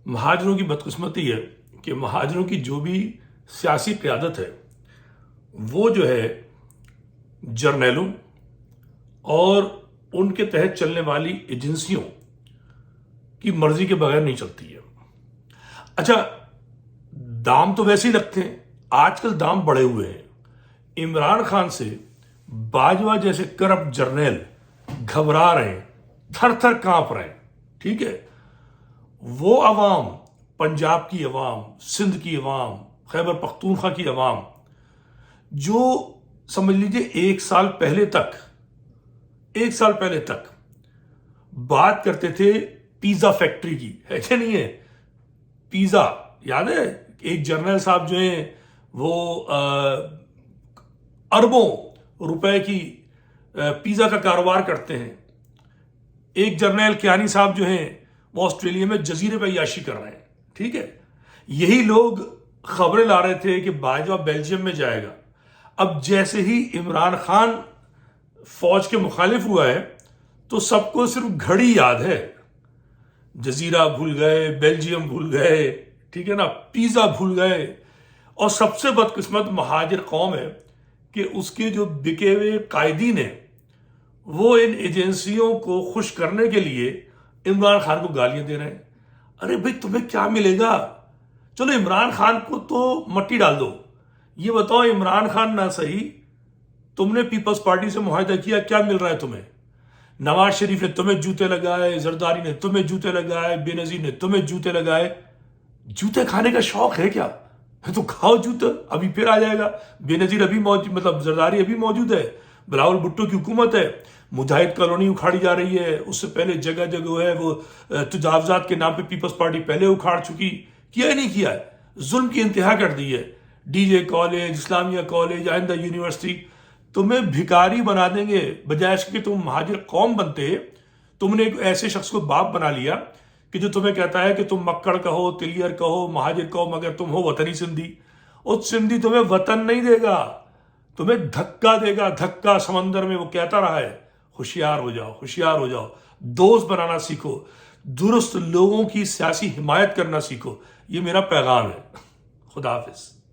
مہاجروں کی بدقسمتی ہے کہ مہاجروں کی جو بھی سیاسی قیادت ہے وہ جو ہے جرنیلوں اور ان کے تحت چلنے والی ایجنسیوں کی مرضی کے بغیر نہیں چلتی ہے۔ اچھا، دام تو ویسے ہی لگتے ہیں، آج کل دام بڑھے ہوئے ہیں۔ عمران خان سے باجوہ جیسے کرپٹ جرنیل گھبرا رہے ہیں، تھر تھر کانپ رہے ہیں، ٹھیک ہے۔ وہ عوام، پنجاب کی عوام، سندھ کی عوام، خیبر پختونخوا کی عوام، جو سمجھ لیجئے ایک سال پہلے تک بات کرتے تھے پیزا فیکٹری کی، ہے کہ نہیں ہے؟ پیزا یاد ہے؟ ایک جرنل صاحب جو ہیں وہ اربوں روپے کی پیزا کا کاروبار کرتے ہیں۔ ایک جرنیل کیانی صاحب جو ہیں وہ آسٹریلیا میں جزیرے پہ عیاشی کر رہے ہیں، ٹھیک ہے۔ یہی لوگ خبریں لا رہے تھے کہ باجوہ بیلجیم میں جائے گا۔ اب جیسے ہی عمران خان فوج کے مخالف ہوا ہے تو سب کو صرف گھڑی یاد ہے، جزیرہ بھول گئے، بیلجیم بھول گئے، ٹھیک ہے نا، پیزا بھول گئے۔ اور سب سے بدقسمت مہاجر قوم ہے کہ اس کے جو بکے ہوئے قائدین ہیں وہ ان ایجنسیوں کو خوش کرنے کے لیے عمران خان کو گالیاں دے رہے ہیں۔ ارے بھائی، تمہیں کیا ملے گا؟ چلو عمران خان کو تو مٹی ڈال دو، یہ بتاؤ عمران خان نہ صحیح، تم نے پیپلز پارٹی سے معاہدہ کیا، کیا مل رہا ہے تمہیں؟ نواز شریف نے تمہیں جوتے لگائے، زرداری نے تمہیں جوتے لگائے، بے نظیر نے تمہیں جوتے لگائے۔ جوتے کھانے کا شوق ہے کیا؟ تو کھاؤ جوتے، ابھی پھر آ جائے گا۔ بے نظیر ابھی موجود، زرداری ابھی موجود ہے، بلاول بھٹو کی حکومت ہے، مجاہد کالونی اکھاڑی جا رہی ہے، اس سے پہلے جگہ جگہ ہے وہ تجاوزات کے نام پہ پیپلز پارٹی پہلے اکھاڑ چکی، کیا نہیں کیا ہے، ظلم کی انتہا کر دی ہے۔ ڈی جے کالج، اسلامیہ کالج، آئندہ یونیورسٹی، تمہیں بھکاری بنا دیں گے۔ بجائے اس کہ تم مہاجر قوم بنتے، تم نے ایک ایسے شخص کو باپ بنا لیا کہ جو تمہیں کہتا ہے کہ تم مکڑ کہو، تلیئر کہو، مہاجر کہو، مگر تم ہو وطنی سندھی۔ اور سندھی تمہیں وطن نہیں دے گا، تمہیں دھکا دے گا، دھکا سمندر میں۔ وہ کہتا رہا ہے ہوشیار ہو جاؤ، ہوشیار ہو جاؤ، دوست بنانا سیکھو، درست لوگوں کی سیاسی حمایت کرنا سیکھو۔ یہ میرا پیغام ہے۔ خدا حافظ۔